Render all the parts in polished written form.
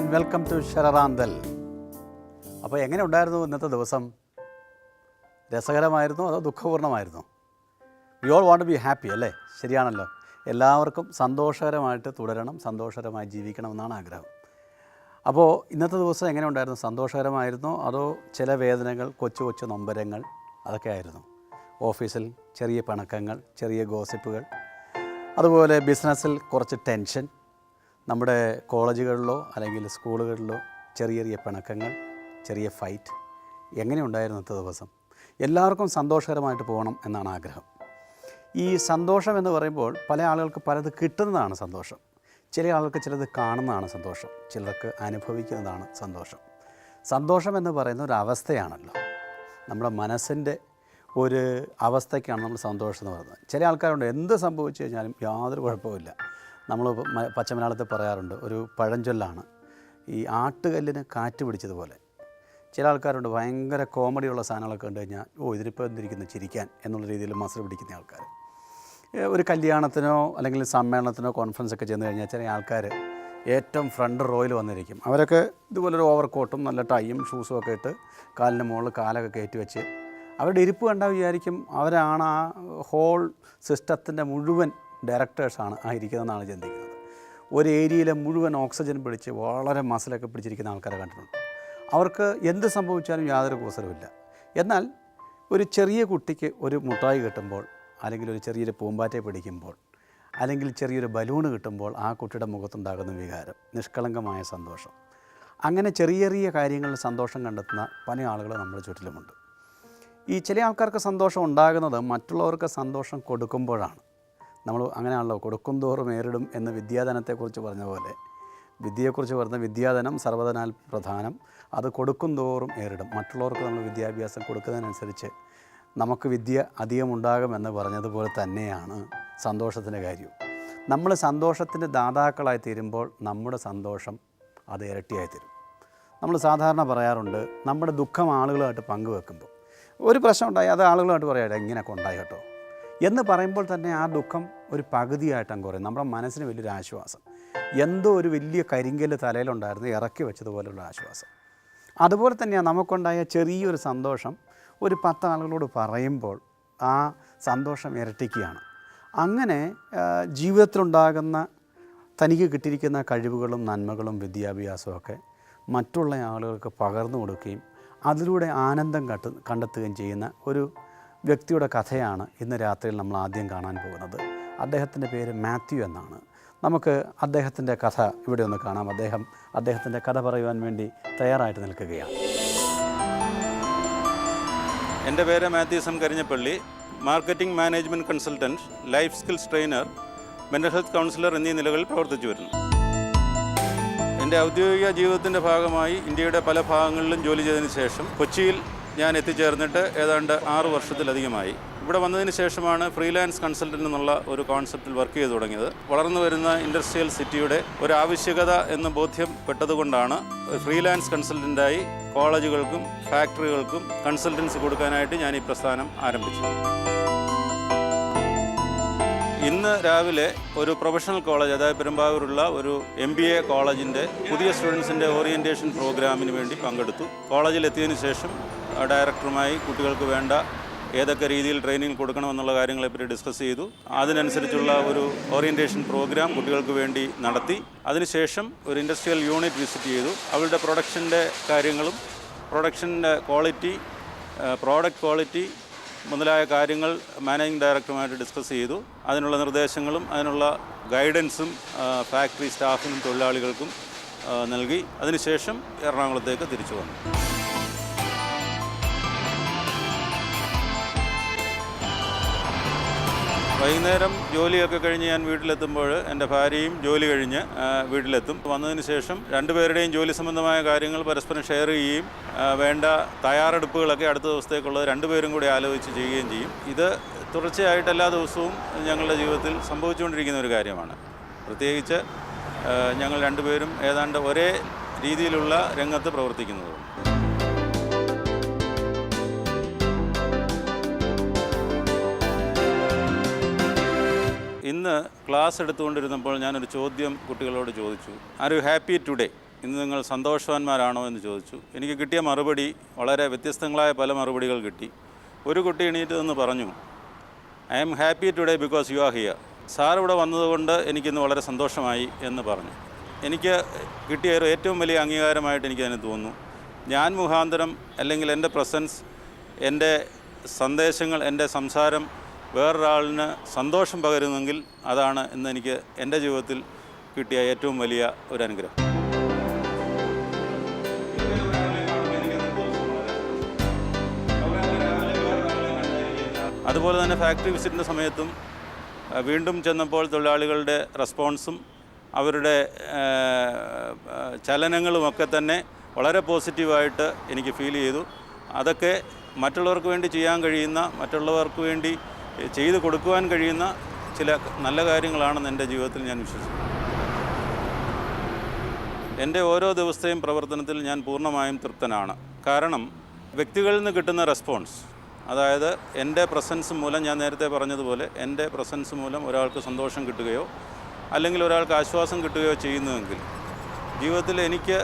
And welcome to ശരറാന്തൽ. അപ്പോൾ എങ്ങനെ ഉണ്ടായിരുന്നു ഇന്നത്തെ ദിവസം? രസകരമായിരുന്നു അതോ ദുഃഖപൂർണ്ണമായിരുന്നു? We all want to be happy അല്ലേ? ശരിയാണല്ലോ. എല്ലാവർക്കും സന്തോഷകരമായിട്ട് തുടരണം, സന്തോഷകരമായി ജീവിക്കണമെന്നാണ് ആഗ്രഹം. അപ്പോൾ ഇന്നത്തെ ദിവസം എങ്ങനെ ഉണ്ടായിരുന്നു? സന്തോഷകരമായിരുന്നോ അതോ ചില വേദനകൾ, കൊച്ചു കൊച്ചു നൊമ്പരങ്ങൾ അതൊക്കെ ആയിരുന്നു? ഓഫീസിൽ ചെറിയ പിണക്കങ്ങൾ, ചെറിയ ഗോസിപ്പുകൾ, അതുപോലെ ബിസിനസ്സിൽ കുറച്ച് ടെൻഷൻ, നമ്മുടെ കോളേജുകളിലോ അല്ലെങ്കിൽ സ്കൂളുകളിലോ ചെറിയ ചെറിയ പിണക്കങ്ങൾ, ചെറിയ ഫൈറ്റ്. എങ്ങനെയുണ്ടായിരുന്നു ഇന്നത്തെ ദിവസം? എല്ലാവർക്കും സന്തോഷകരമായിട്ട് പോകണം എന്നാണ് ആഗ്രഹം. ഈ സന്തോഷം എന്ന് പറയുമ്പോൾ പല ആളുകൾക്ക് പലത് കിട്ടുന്നതാണ് സന്തോഷം. ചില ആളുകൾക്ക് ചിലത് കാണുന്നതാണ് സന്തോഷം, ചിലർക്ക് അനുഭവിക്കുന്നതാണ് സന്തോഷം. സന്തോഷം എന്ന് പറയുന്ന ഒരു അവസ്ഥയാണല്ലോ, നമ്മുടെ മനസ്സിൻ്റെ ഒരു അവസ്ഥയ്ക്കാണ് നമ്മൾ സന്തോഷം എന്ന് പറയുന്നത്. ചില ആൾക്കാരുണ്ട് എന്ത് സംഭവിച്ചു കഴിഞ്ഞാലും യാതൊരു കുഴപ്പമില്ല. നമ്മൾ പച്ചമലയാളത്തിൽ പറയാറുണ്ട്, ഒരു പഴഞ്ചൊല്ലാണ്, ഈ ആട്ടുകല്ലിന് കാറ്റ് പിടിച്ചതുപോലെ. ചില ആൾക്കാരുണ്ട് ഭയങ്കര കോമഡിയുള്ള സാധനങ്ങളൊക്കെ കണ്ടു കഴിഞ്ഞാൽ ഇതിനിപ്പോൾ എന്തിരിക്കുന്നു ചിരിക്കാൻ എന്നുള്ള രീതിയിൽ മസിൽ പിടിക്കുന്ന ആൾക്കാർ. ഒരു കല്യാണത്തിനോ അല്ലെങ്കിൽ സമ്മേളനത്തിനോ കോൺഫറൻസൊക്കെ ചെന്ന് കഴിഞ്ഞാൽ ചില ആൾക്കാർ ഏറ്റവും ഫ്രണ്ട് റോയിൽ വന്നിരിക്കും. അവരൊക്കെ ഇതുപോലൊരു ഓവർകോട്ടും നല്ല ടൈയും ഷൂസും ഒക്കെ ഇട്ട് കാലിന് മുകളിൽ കാലൊക്കെ കയറ്റി വെച്ച് അവരുടെ ഇരിപ്പ് കണ്ടാൽ വിചാരിക്കും അവരാണ് ആ ഹോൾ സിസ്റ്റത്തിൻ്റെ മുഴുവൻ ഡയറക്ടേഴ്സാണ് ആ ഇരിക്കുന്നതെന്നാണ് ചിന്തിക്കുന്നത്. ഒരു ഏരിയയിലെ മുഴുവൻ ഓക്സിജൻ പിടിച്ച് വളരെ മസിലൊക്കെ പിടിച്ചിരിക്കുന്ന ആൾക്കാരെ കണ്ടിട്ടുണ്ട്. അവർക്ക് എന്ത് സംഭവിച്ചാലും യാതൊരു കൂസലുമില്ല. എന്നാൽ ഒരു ചെറിയ കുട്ടിക്ക് ഒരു മുട്ടായി കിട്ടുമ്പോൾ, അല്ലെങ്കിൽ ഒരു ചെറിയൊരു പൂമ്പാറ്റയെ പിടിക്കുമ്പോൾ, അല്ലെങ്കിൽ ചെറിയൊരു ബലൂണ് കിട്ടുമ്പോൾ ആ കുട്ടിയുടെ മുഖത്തുണ്ടാകുന്ന വികാരം, നിഷ്കളങ്കമായ സന്തോഷം. അങ്ങനെ ചെറിയ ചെറിയ കാര്യങ്ങളിൽ സന്തോഷം കണ്ടെത്തുന്ന പല ആളുകൾ നമ്മുടെ ചുറ്റിലുമുണ്ട്. ഈ ചില ആൾക്കാർക്ക് സന്തോഷം ഉണ്ടാകുന്നത് മറ്റുള്ളവർക്ക് സന്തോഷം കൊടുക്കുമ്പോഴാണ്. നമ്മൾ അങ്ങനെയാണല്ലോ, കൊടുക്കും തോറും ഏറിടും എന്ന് വിദ്യാധനത്തെക്കുറിച്ച് പറഞ്ഞ പോലെ, വിദ്യയെക്കുറിച്ച് പറഞ്ഞ വിദ്യാധനം സർവ്വധനാൽ പ്രധാനം, അത് കൊടുക്കും തോറും ഏറിടും. മറ്റുള്ളവർക്ക് നമ്മൾ വിദ്യാഭ്യാസം കൊടുക്കുന്നതിനനുസരിച്ച് നമുക്ക് വിദ്യ അധികമുണ്ടാകുമെന്ന് പറഞ്ഞതുപോലെ തന്നെയാണ് സന്തോഷത്തിൻ്റെ കാര്യവും. നമ്മൾ സന്തോഷത്തിൻ്റെ ദാതാക്കളായി തീരുമ്പോൾ നമ്മുടെ സന്തോഷം അത് ഇരട്ടിയായി തീരും. നമ്മൾ സാധാരണ പറയാറുണ്ട്, നമ്മുടെ ദുഃഖം ആളുകളുമായിട്ട് പങ്കുവെക്കുമ്പോൾ, ഒരു പ്രശ്നം ഉണ്ടായി അത് ആളുകളുമായിട്ട് പറയാം, ഇങ്ങനെയൊക്കെ ഉണ്ടായി കേട്ടോ എന്ന് പറയുമ്പോൾ തന്നെ ആ ദുഃഖം ഒരു പകുതിയായിട്ടങ്ങ് കുറയും. നമ്മുടെ മനസ്സിന് വലിയൊരു ആശ്വാസം, എന്തോ ഒരു വലിയ കരിങ്കല്ല് തലയിലുണ്ടായിരുന്നു ഇറക്കി വെച്ചതുപോലുള്ള ആശ്വാസം. അതുപോലെ തന്നെയാണ് നമുക്കുണ്ടായ ചെറിയൊരു സന്തോഷം ഒരു 10 ആളുകളോട് പറയുമ്പോൾ ആ സന്തോഷം ഇരട്ടിക്കുകയാണ്. അങ്ങനെ ജീവിതത്തിലുണ്ടാകുന്ന തനിക്ക് കിട്ടിയിരിക്കുന്ന കഴിവുകളും നന്മകളും വിദ്യാഭ്യാസവും ഒക്കെ മറ്റുള്ള ആളുകൾക്ക് പകർന്നു കൊടുക്കുകയും അതിലൂടെ ആനന്ദം കണ്ടെത്തുകയും ചെയ്യുന്ന ഒരു വ്യക്തിയുടെ കഥയാണ് ഇന്ന് രാത്രിയിൽ നമ്മൾ ആദ്യം കാണാൻ പോകുന്നത്. അദ്ദേഹത്തിൻ്റെ പേര് മാത്യു എന്നാണ്. നമുക്ക് അദ്ദേഹത്തിൻ്റെ കഥ ഇവിടെ ഒന്ന് കാണാം. അദ്ദേഹത്തിൻ്റെ കഥ പറയുവാൻ വേണ്ടി തയ്യാറായിട്ട് നിൽക്കുകയാണ്. എൻ്റെ പേര് Mathew M Karinjappally. Marketing management consultant, life skills trainer, mental health counsellor എന്നീ നിലകളിൽ പ്രവർത്തിച്ചു വരുന്നു. എൻ്റെ ഔദ്യോഗിക ജീവിതത്തിൻ്റെ ഭാഗമായി ഇന്ത്യയുടെ പല ഭാഗങ്ങളിലും ജോലി ചെയ്തതിന് ശേഷം കൊച്ചിയിൽ ഞാൻ എത്തിച്ചേർന്നിട്ട് ഏതാണ്ട് 6 വർഷത്തിലധികമായി. ഇവിടെ വന്നതിന് ശേഷമാണ് ഫ്രീലാൻസ് കൺസൾട്ടൻ്റ് എന്നുള്ള ഒരു കോൺസെപ്റ്റിൽ വർക്ക് ചെയ്തു തുടങ്ങിയത്. വളർന്നു വരുന്ന ഇൻഡസ്ട്രിയൽ സിറ്റിയുടെ ഒരു ആവശ്യകത എന്ന് ബോധ്യപ്പെട്ടതുകൊണ്ടാണ് ഫ്രീലാൻസ് കൺസൾട്ടൻ്റായി കോളേജുകൾക്കും ഫാക്ടറികൾക്കും കൺസൾട്ടൻസി കൊടുക്കാനായിട്ട് ഞാൻ ഈ പ്രസ്ഥാനം ആരംഭിച്ചു. ഇന്ന് രാവിലെ ഒരു പ്രൊഫഷണൽ കോളേജ്, അതായത് പെരുമ്പാവൂരുള്ള ഒരു MBA കോളേജിൻ്റെ പുതിയ സ്റ്റുഡൻസിൻ്റെ ഓറിയൻറ്റേഷൻ പ്രോഗ്രാമിന് വേണ്ടി പങ്കെടുത്തു. കോളേജിലെത്തിയതിനു ശേഷം ഡയറക്ടറുമായി കുട്ടികൾക്ക് വേണ്ട ഏതൊക്കെ രീതിയിൽ ട്രെയിനിങ് കൊടുക്കണമെന്നുള്ള കാര്യങ്ങളെപ്പറ്റി ഡിസ്കസ് ചെയ്തു. അതിനനുസരിച്ചുള്ള ഒരു ഓറിയൻറ്റേഷൻ പ്രോഗ്രാം കുട്ടികൾക്ക് വേണ്ടി നടത്തി. അതിനുശേഷം ഒരു ഇൻഡസ്ട്രിയൽ യൂണിറ്റ് വിസിറ്റ് ചെയ്തു. അവരുടെ പ്രൊഡക്ഷൻ്റെ കാര്യങ്ങളും പ്രൊഡക്ഷൻ്റെ ക്വാളിറ്റി, പ്രോഡക്റ്റ് ക്വാളിറ്റി മുതലായ കാര്യങ്ങൾ മാനേജിംഗ് ഡയറക്ടറുമായിട്ട് ഡിസ്കസ് ചെയ്തു. അതിനുള്ള നിർദ്ദേശങ്ങളും അതിനുള്ള ഗൈഡൻസും ഫാക്ടറി സ്റ്റാഫിനും തൊഴിലാളികൾക്കും നൽകി. അതിനുശേഷം എറണാകുളത്തേക്ക് തിരിച്ചു വന്നു. വൈകുന്നേരം ജോലിയൊക്കെ കഴിഞ്ഞ് ഞാൻ വീട്ടിലെത്തുമ്പോൾ എൻ്റെ ഭാര്യയും ജോലി കഴിഞ്ഞ് വീട്ടിലെത്തും. വന്നതിന് ശേഷം രണ്ടുപേരുടെയും ജോലി സംബന്ധമായ കാര്യങ്ങൾ പരസ്പരം ഷെയർ ചെയ്യുകയും വേണ്ട തയ്യാറെടുപ്പുകളൊക്കെ അടുത്ത ദിവസത്തേക്കുള്ളത് രണ്ടുപേരും കൂടി ആലോചിച്ച് ചെയ്യുകയും ചെയ്യും. ഇത് തുടർച്ചയായിട്ട് എല്ലാ ദിവസവും ഞങ്ങളുടെ ജീവിതത്തിൽ സംഭവിച്ചുകൊണ്ടിരിക്കുന്ന ഒരു കാര്യമാണ്. പ്രത്യേകിച്ച് ഞങ്ങൾ രണ്ടുപേരും ഏതാണ്ട് ഒരേ രീതിയിലുള്ള രംഗത്ത് പ്രവർത്തിക്കുന്നതും. ഇന്ന് ക്ലാസ് എടുത്തുകൊണ്ടിരുന്നപ്പോൾ ഞാനൊരു ചോദ്യം കുട്ടികളോട് ചോദിച്ചു. Are you happy today? ഇന്ന് നിങ്ങൾ സന്തോഷവാന്മാരാണോ എന്ന് ചോദിച്ചു. എനിക്ക് കിട്ടിയ മറുപടി വളരെ വ്യത്യസ്തങ്ങളായ പല മറുപടികൾ കിട്ടി. ഒരു കുട്ടി എണീറ്റ് നിന്ന് പറഞ്ഞു, I am happy today because you are here. Sir ഇവിടെ വന്നതുകൊണ്ട് എനിക്കിന്ന് വളരെ സന്തോഷമായി എന്ന് പറഞ്ഞു. എനിക്ക് കിട്ടിയ ഒരു ഏറ്റവും വലിയ അംഗീകാരമായിട്ട് എനിക്കതിന് തോന്നുന്നു. ഞാൻ മുഖാന്തരം അല്ലെങ്കിൽ എൻ്റെ പ്രസൻസ്, എൻ്റെ സന്ദേശങ്ങൾ, എൻ്റെ സംസാരം വേറൊരാളിന് സന്തോഷം പകരുന്നെങ്കിൽ അതാണ് ഇന്ന് എനിക്ക് എൻ്റെ ജീവിതത്തിൽ കിട്ടിയ ഏറ്റവും വലിയ ഒരു അനുഗ്രഹം. അതുപോലെ തന്നെ ഫാക്ടറി വിസിറ്റിൻ്റെ സമയത്തും വീണ്ടും ചെന്നപ്പോൾ തൊഴിലാളികളുടെ റെസ്പോൺസും അവരുടെ ചലനങ്ങളുമൊക്കെ തന്നെ വളരെ പോസിറ്റീവായിട്ട് എനിക്ക് ഫീൽ ചെയ്തു. അതൊക്കെ മറ്റുള്ളവർക്ക് വേണ്ടി ചെയ്യാൻ കഴിയുന്ന, മറ്റുള്ളവർക്ക് വേണ്ടി ചെയ്തു കൊടുക്കുവാൻ കഴിയുന്ന ചില നല്ല കാര്യങ്ങളാണെന്ന് എൻ്റെ ജീവിതത്തിൽ ഞാൻ വിശ്വസിക്കുന്നു. എൻ്റെ ഓരോ ദിവസത്തെയും പ്രവർത്തനത്തിൽ ഞാൻ പൂർണ്ണമായും തൃപ്തനാണ്. കാരണം വ്യക്തികളിൽ നിന്ന് കിട്ടുന്ന റെസ്പോൺസ്, അതായത് എൻ്റെ പ്രസൻസ് മൂലം, ഞാൻ നേരത്തെ പറഞ്ഞതുപോലെ എൻ്റെ പ്രസൻസ് മൂലം ഒരാൾക്ക് സന്തോഷം കിട്ടുകയോ അല്ലെങ്കിൽ ഒരാൾക്ക് ആശ്വാസം കിട്ടുകയോ ചെയ്യുന്നുവെങ്കിൽ ജീവിതത്തിൽ എനിക്ക്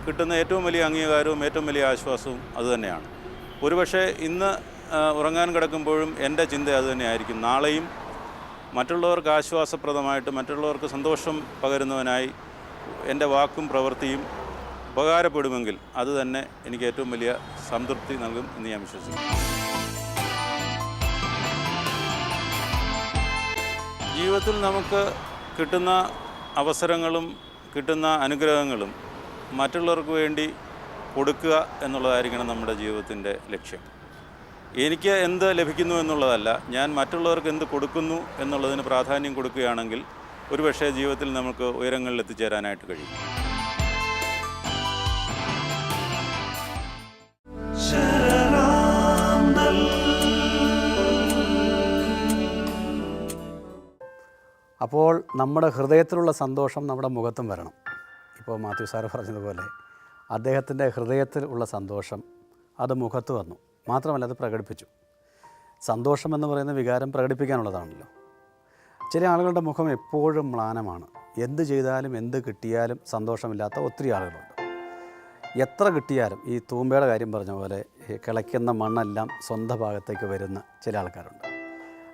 കിട്ടുന്ന ഏറ്റവും വലിയ അംഗീകാരവും ഏറ്റവും വലിയ ആശ്വാസവും അതുതന്നെയാണ്. ഒരുപക്ഷെ ഇന്ന് ഉറങ്ങാൻ കിടക്കുമ്പോഴും എൻ്റെ ചിന്ത അതുതന്നെയായിരിക്കും. നാളെയും മറ്റുള്ളവർക്ക് ആശ്വാസപ്രദമായിട്ട്, മറ്റുള്ളവർക്ക് സന്തോഷം പകരുന്നവനായി എൻ്റെ വാക്കും പ്രവൃത്തിയും ഉപകാരപ്പെടുമെങ്കിൽ അതുതന്നെ എനിക്ക് ഏറ്റവും വലിയ സംതൃപ്തി നൽകും എന്ന് ഞാൻ വിശ്വസിക്കുന്നു. ജീവിതത്തിൽ നമുക്ക് കിട്ടുന്ന അവസരങ്ങളും കിട്ടുന്ന അനുഗ്രഹങ്ങളും മറ്റുള്ളവർക്ക് വേണ്ടി കൊടുക്കുക എന്നുള്ളതായിരിക്കണം നമ്മുടെ ജീവിതത്തിൻ്റെ ലക്ഷ്യം. എനിക്ക് എന്ത് ലഭിക്കുന്നു എന്നുള്ളതല്ല, ഞാൻ മറ്റുള്ളവർക്ക് എന്ത് കൊടുക്കുന്നു എന്നുള്ളതിന് പ്രാധാന്യം കൊടുക്കുകയാണെങ്കിൽ ഒരുപക്ഷേ ജീവിതത്തിൽ നമുക്ക് ഉയരങ്ങളിൽ എത്തിച്ചേരാനായിട്ട് കഴിയും. അപ്പോൾ നമ്മുടെ ഹൃദയത്തിലുള്ള സന്തോഷം നമ്മുടെ മുഖത്തും വരണം. ഇപ്പോൾ മാത്യു സാറ് പറഞ്ഞതുപോലെ അദ്ദേഹത്തിൻ്റെ ഹൃദയത്തിൽ ഉള്ള സന്തോഷം അത് മുഖത്ത് വന്നു. മാത്രമല്ല, അത് പ്രകടിപ്പിച്ചു. സന്തോഷം എന്ന് പറയുന്ന വികാരം പ്രകടിപ്പിക്കാനുള്ളതാണല്ലോ. ചില ആളുകളുടെ മുഖം എപ്പോഴും മ്ലാനമാണ്. എന്ത് ചെയ്താലും എന്ത് കിട്ടിയാലും സന്തോഷമില്ലാത്ത ഒത്തിരി ആളുകളുണ്ട്. എത്ര കിട്ടിയാലും, ഈ തൂമ്പയുടെ കാര്യം പറഞ്ഞ പോലെ കിളയ്ക്കുന്ന മണ്ണെല്ലാം സ്വന്തം ഭാഗത്തേക്ക് വരുന്ന ചില ആൾക്കാരുണ്ട്.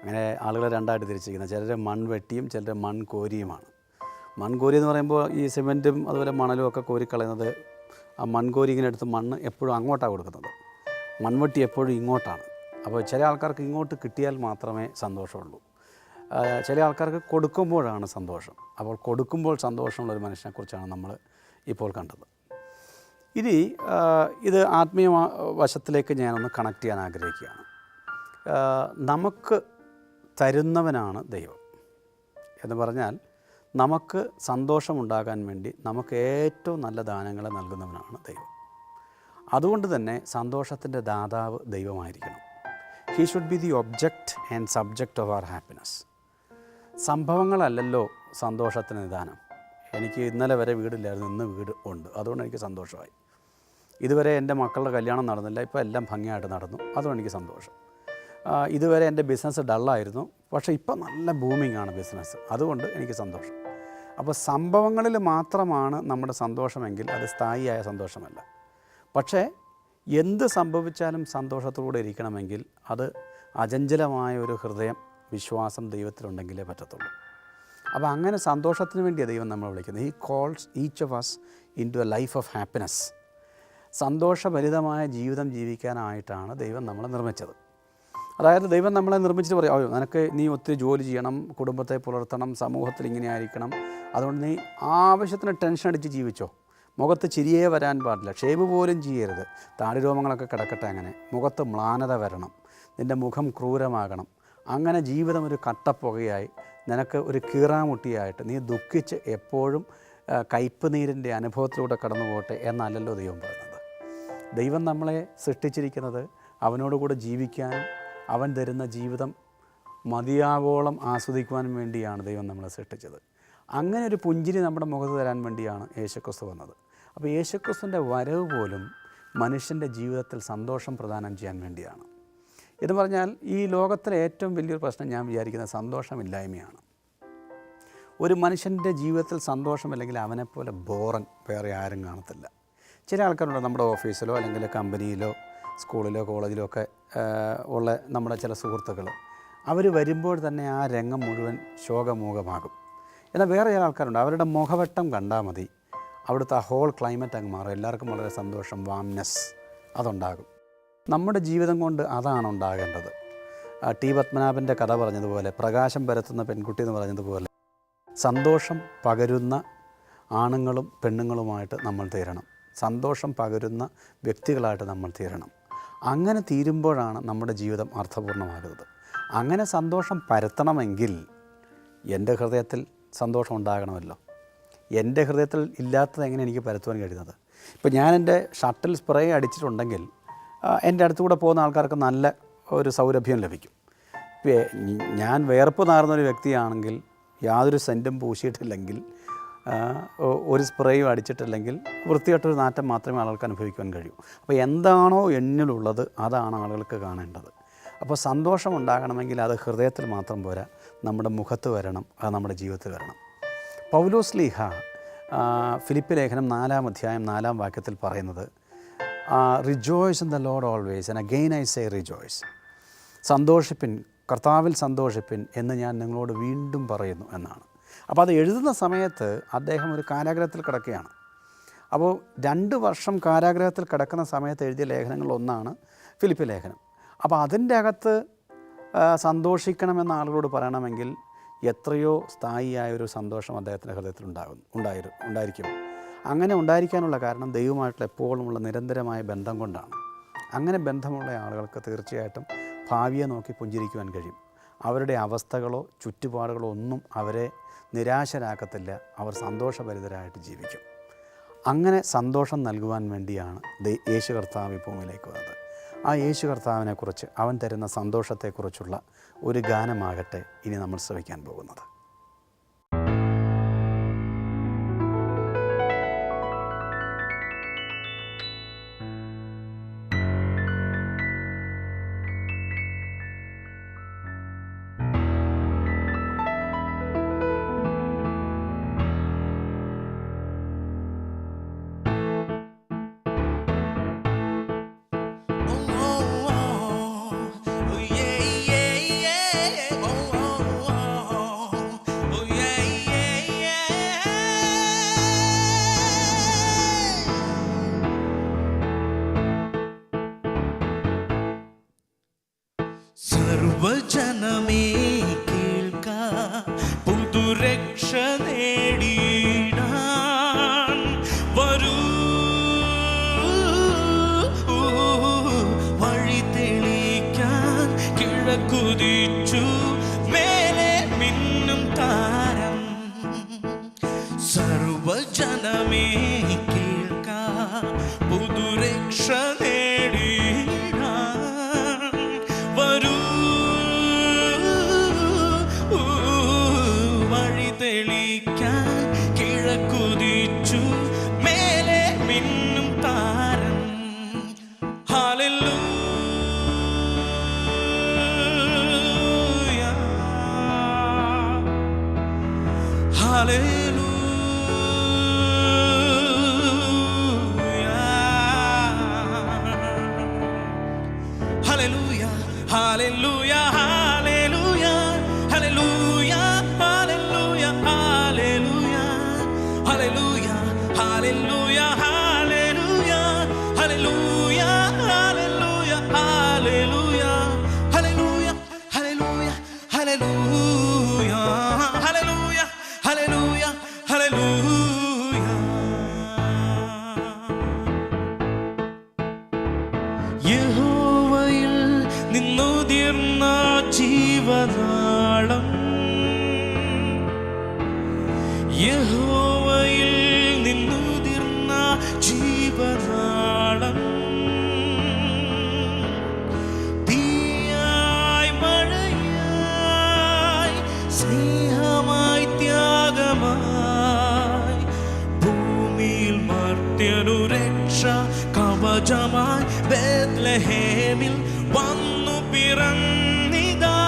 അങ്ങനെ ആളുകളെ രണ്ടായിട്ട് തിരിച്ചിരിക്കുന്നത്, ചിലർ മൺവെട്ടിയും ചിലർ മൺകോരിയുമാണ്. മൺകോരി എന്ന് പറയുമ്പോൾ ഈ സിമെൻറ്റും അതുപോലെ മണലും ഒക്കെ കോരിക്കളയുന്നത്, ആ മൺകോരി ഇങ്ങനെ എടുത്ത് മണ്ണ് എപ്പോഴും അങ്ങോട്ടാണ് കൊടുക്കുന്നത്, മൺവെട്ടി എപ്പോഴും ഇങ്ങോട്ടാണ്. അപ്പോൾ ചില ആൾക്കാർക്ക് ഇങ്ങോട്ട് കിട്ടിയാൽ മാത്രമേ സന്തോഷമുള്ളൂ. ചില ആൾക്കാർക്ക് കൊടുക്കുമ്പോഴാണ് സന്തോഷം. അപ്പോൾ കൊടുക്കുമ്പോൾ സന്തോഷമുള്ളൊരു മനുഷ്യനെക്കുറിച്ചാണ് നമ്മൾ ഇപ്പോൾ കണ്ടത്. ഇനി ഇത് ആത്മീയ വശത്തിലേക്ക് ഞാനൊന്ന് കണക്ട് ചെയ്യാൻ ആഗ്രഹിക്കുകയാണ്. നമുക്ക് തരുന്നവനാണ് ദൈവം എന്ന് പറഞ്ഞാൽ, നമുക്ക് സന്തോഷമുണ്ടാകാൻ വേണ്ടി നമുക്ക് ഏറ്റവും നല്ല ദാനങ്ങളെ നൽകുന്നവനാണ് ദൈവം. അതുകൊണ്ട് തന്നെ സന്തോഷത്തിൻ്റെ ദാതാവ് ദൈവമായിരിക്കണം. He should be the object and subject of our happiness. സംഭവങ്ങളല്ലല്ലോ സന്തോഷത്തിന് നിദാനം. എനിക്ക് ഇന്നലെ വരെ വീടില്ലായിരുന്നു, ഇന്ന് വീട് ഉണ്ട്, അതുകൊണ്ട് എനിക്ക് സന്തോഷമായി. ഇതുവരെ എൻ്റെ മക്കളുടെ കല്യാണം നടന്നില്ല, ഇപ്പോൾ എല്ലാം ഭംഗിയായിട്ട് നടന്നു, അതുകൊണ്ട് എനിക്ക് സന്തോഷം. ഇതുവരെ എൻ്റെ ബിസിനസ് ഡള്ളായിരുന്നു, പക്ഷേ ഇപ്പോൾ നല്ല ബൂമിംഗ് ആണ് ബിസിനസ്, അതുകൊണ്ട് എനിക്ക് സന്തോഷം. അപ്പോൾ സംഭവങ്ങളിൽ മാത്രമാണ് നമ്മുടെ സന്തോഷമെങ്കിൽ അത് സ്ഥായിയായ സന്തോഷമല്ല. പക്ഷേ എന്ത് സംഭവിച്ചാലും സന്തോഷത്തോടെ ഇരിക്കണമെങ്കിൽ അത് അചഞ്ചലമായ ഒരു ഹൃദയം, വിശ്വാസം ദൈവത്തിലുണ്ടെങ്കിലേ പറ്റത്തുള്ളൂ. അപ്പോൾ അങ്ങനെ സന്തോഷത്തിന് വേണ്ടിയാണ് ദൈവം നമ്മളെ വിളിക്കുന്നത്. He calls each of us into a life of happiness. സന്തോഷഭരിതമായ ജീവിതം ജീവിക്കാനായിട്ടാണ് ദൈവം നമ്മളെ നിർമ്മിച്ചത്. അതായത് ദൈവം നമ്മളെ നിർമ്മിച്ചിട്ട് പറയും, അയ്യോ നിനക്ക് നീ ഒത്തിരി ജോലി ചെയ്യണം, കുടുംബത്തെ പുലർത്തണം, സമൂഹത്തിൽ ഇങ്ങനെ ആയിരിക്കണം, അതുകൊണ്ട് നീ ആവശ്യത്തിന് ടെൻഷൻ അടിച്ച് ജീവിച്ചോ, മുഖത്ത് ചിരിയേ വരാൻ പാടില്ല, ഷേവ് പോലും ചെയ്യരുത്, താടിരോമങ്ങളൊക്കെ കിടക്കട്ടെ, അങ്ങനെ മുഖത്ത് മ്ലാനത വരണം, നിൻ്റെ മുഖം ക്രൂരമാകണം, അങ്ങനെ ജീവിതം ഒരു കട്ടപ്പുകയായി നിനക്ക് ഒരു കീറാമുട്ടിയായിട്ട് നീ ദുഃഖിച്ച് എപ്പോഴും കയ്പ് നീരിൻ്റെ അനുഭവത്തിലൂടെ കടന്നു പോകട്ടെ എന്നല്ലല്ലോ ദൈവം പറയുന്നത്. ദൈവം നമ്മളെ സൃഷ്ടിച്ചിരിക്കുന്നത് അവനോടുകൂടെ ജീവിക്കാനും അവൻ തരുന്ന ജീവിതം മതിയാവോളം ആസ്വദിക്കുവാനും വേണ്ടിയാണ് ദൈവം നമ്മളെ സൃഷ്ടിച്ചത്. അങ്ങനെ ഒരു പുഞ്ചിരി നമ്മുടെ മുഖത്ത് തരാൻ വേണ്ടിയാണ് യേശുക്രിസ്തു വന്നത്. അപ്പോൾ യേശുക്രിസ്തുവിൻ്റെ വരവ് പോലും മനുഷ്യൻ്റെ ജീവിതത്തിൽ സന്തോഷം പ്രദാനം ചെയ്യാൻ വേണ്ടിയാണ്. എന്ന് പറഞ്ഞാൽ ഈ ലോകത്തിലെ ഏറ്റവും വലിയൊരു പ്രശ്നം ഞാൻ വിചാരിക്കുന്നത് സന്തോഷമില്ലായ്മയാണ്. ഒരു മനുഷ്യൻ്റെ ജീവിതത്തിൽ സന്തോഷമില്ലെങ്കിൽ അവനെപ്പോലെ ബോറൻ വേറെ ആരും കാണത്തില്ല. ചില ആൾക്കാരുണ്ട് നമ്മുടെ ഓഫീസിലോ അല്ലെങ്കിൽ കമ്പനിയിലോ സ്കൂളിലോ കോളേജിലോ ഒക്കെ ഉള്ള നമ്മുടെ ചില സുഹൃത്തുക്കൾ, അവർ വരുമ്പോൾ തന്നെ ആ രംഗം മുഴുവൻ ശോകമൂകമാകും. എന്നാൽ വേറെ ചില ആൾക്കാരുണ്ട്, അവരുടെ മുഖവട്ടം കണ്ടാൽ മതി അവിടുത്തെ ആ ഹോൾ ക്ലൈമറ്റ് അങ്ങ് മാറും. എല്ലാവർക്കും വളരെ സന്തോഷം, വാംനെസ് അതുണ്ടാകും. നമ്മുടെ ജീവിതം കൊണ്ട് അതാണ് ഉണ്ടാകേണ്ടത്. ടി പത്മനാഭൻ്റെ കഥ പറഞ്ഞതുപോലെ, പ്രകാശം പരത്തുന്ന പെൺകുട്ടി എന്ന് പറഞ്ഞതുപോലെ, സന്തോഷം പകരുന്ന ആണുങ്ങളും പെണ്ണുങ്ങളുമായിട്ട് നമ്മൾ തീരണം. സന്തോഷം പകരുന്ന വ്യക്തികളായിട്ട് നമ്മൾ തീരണം. അങ്ങനെ തീരുമ്പോഴാണ് നമ്മുടെ ജീവിതം അർത്ഥപൂർണ്ണമാകുന്നത്. അങ്ങനെ സന്തോഷം പരത്തണമെങ്കിൽ എൻ്റെ ഹൃദയത്തിൽ സന്തോഷം ഉണ്ടാകണമല്ലോ. എൻ്റെ ഹൃദയത്തിൽ ഇല്ലാത്തത് എങ്ങനെ എനിക്ക് പരത്തുവാൻ കഴിയുന്നത്? ഇപ്പോൾ ഞാൻ എൻ്റെ ഷട്ടിൽ സ്പ്രേ അടിച്ചിട്ടുണ്ടെങ്കിൽ എൻ്റെ അടുത്തുകൂടെ പോകുന്ന ആൾക്കാർക്ക് നല്ല ഒരു സൗരഭ്യം ലഭിക്കും. ഞാൻ വേർപ്പ് നാറുന്നൊരു വ്യക്തിയാണെങ്കിൽ, യാതൊരു സെൻറ്റും പൂശിയിട്ടില്ലെങ്കിൽ, ഒരു സ്പ്രേയും അടിച്ചിട്ടില്ലെങ്കിൽ വൃത്തിയായിട്ടൊരു നാറ്റം മാത്രമേ ആളുകൾക്ക് അനുഭവിക്കാൻ കഴിയൂ. അപ്പോൾ എന്താണോ എന്നിലുള്ളത് അതാണ് ആളുകൾക്ക് കാണേണ്ടത്. അപ്പോൾ സന്തോഷം ഉണ്ടാകണമെങ്കിൽ അത് ഹൃദയത്തിൽ മാത്രം പോരാ, നമ്മുടെ മുഖത്ത് വരണം, അത് നമ്മുടെ ജീവിതത്തിൽ വരണം. പൗലോസ് ശ്ലീഹ ഫിലിപ്പി ലേഖനം 4-ാം അധ്യായം 4-ാം വാക്യത്തിൽ പറയുന്നത്, rejoice in the Lord always and again I say rejoice. സന്തോഷിപ്പിൻ, കർത്താവിൽ സന്തോഷിപ്പിൻ എന്ന് ഞാൻ നിങ്ങളോട് വീണ്ടും പറയുന്നു എന്നാണ്. അപ്പോൾ അത് എഴുതുന്ന സമയത്ത് അദ്ദേഹം ഒരു കാരാഗ്രഹത്തിൽ കിടക്കുകയാണ്. അപ്പോൾ 2 വർഷം കാരാഗ്രഹത്തിൽ കിടക്കുന്ന സമയത്ത് എഴുതിയ ലേഖനങ്ങളിലൊന്നാണ് ഫിലിപ്പി ലേഖനം. അപ്പോൾ അതിൻ്റെ അകത്ത് സന്തോഷിക്കണമെന്ന ആളുകളോട് പറയണമെങ്കിൽ എത്രയോ സ്ഥായിയായൊരു സന്തോഷം അദ്ദേഹത്തിൻ്റെ ഹൃദയത്തിൽ ഉണ്ടായിരിക്കും. അങ്ങനെ ഉണ്ടായിരിക്കാനുള്ള കാരണം ദൈവമായിട്ടുള്ള എപ്പോഴുമുള്ള നിരന്തരമായ ബന്ധം കൊണ്ടാണ്. അങ്ങനെ ബന്ധമുള്ള ആളുകൾക്ക് തീർച്ചയായിട്ടും ഭാവിയെ നോക്കി പുഞ്ചിരിക്കുവാൻ കഴിയും. അവരുടെ അവസ്ഥകളോ ചുറ്റുപാടുകളോ ഒന്നും അവരെ നിരാശരാക്കത്തില്ല. അവർ സന്തോഷഭരിതരായിട്ട് ജീവിക്കും. അങ്ങനെ സന്തോഷം നൽകുവാൻ വേണ്ടിയാണ് യേശു കർത്താവ് ഈ ഭൂമിയിലേക്ക് വന്നത്. ആ യേശു കർത്താവിനെക്കുറിച്ച്, അവൻ തരുന്ന സന്തോഷത്തെക്കുറിച്ചുള്ള ഒരു ഗാനമാകട്ടെ ഇനി നമ്മൾ ശ്രവിക്കാൻ പോകുന്നത്. സർവജനമേ കേൾക്ക, പുതുരക്ഷ നേടിടാൻ വരൂ, വഴി തെളിക്കാൻ കിഴക്കുതിച്ചു മേലെ മിന്നും താരം. സർവജനമേ കേൾക്ക, പുതുരക്ഷ Hallelujah, hallelujah, hallelujah, hallelujah, hallelujah, hallelujah, hallelujah, hallelujah, hallelujah, hallelujah, hallelujah, hallelujah, hallelujah, hallelujah, hallelujah, hallelujah, hallelujah. യഹോവയിൽ നിന്നുതിർന്ന ജീവനാളം, യഹോവയിൽ നിന്നുതിർന്ന ജീവനാളം, തീയായി മഴയായി സ്നേഹമായി ത്യാഗമായി, ഭൂമിയിൽ മർത്യനു രക്ഷ കവചമായി ബേത്ലഹേമിൽ വന്നു പിറന്നിതാ.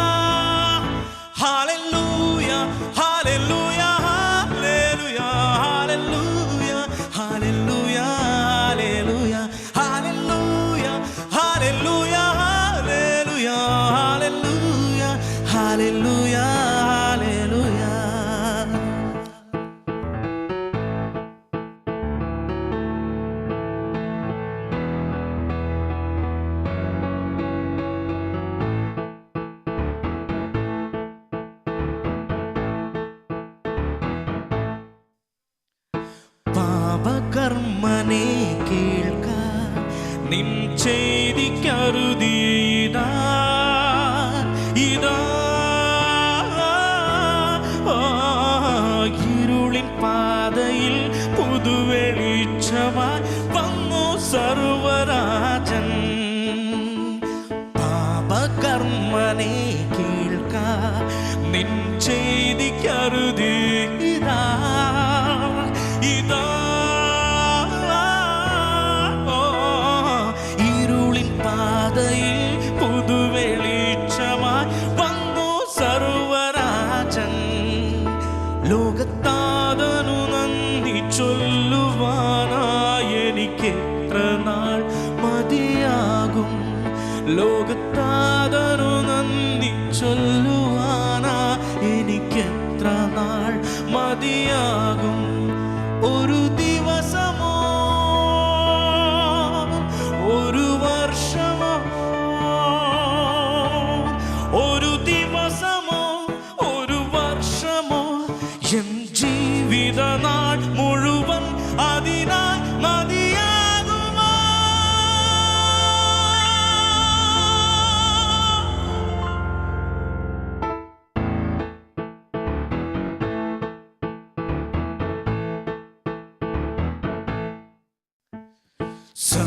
ഹല്ലേലൂയ, ഹല്ലേലൂയ, ചെയ്തിക്കരുതീതാ ഇതാ ഇരുളിൻ പാതയിൽ പുതുവെളിച്ചമായി വന്നു സർവരാജൻ പാപകർമ്മനെ കേൾക്ക നിൻ ചെയ്തിക്കരുതീതാ ഇതാ ഇരുളിൻ പാതയിൽ പുതുവെളിച്ചമായി വന്നു സർവരാജൻ ലോകത്താതനു നന്ദി ചൊല്ലുവാനായി എനിക്കെത്ര നാൾ മതിയാകും ലോകത്താതനു നന്ദി ചൊല്ലുവാനായി എനിക്കെത്ര നാൾ മതിയാകും ഒരു ദിവസമോ ഒരു വർഷമോ ഒരു ദിവസമോ ഒരു വർഷമോ എൻ ജീവിത നാൾ മുഴുവൻ അതിനായി മതിയാകുമോ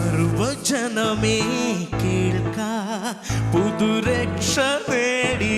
സർവജനമേ കേൾക്ക പുതുരക്ഷ നേടി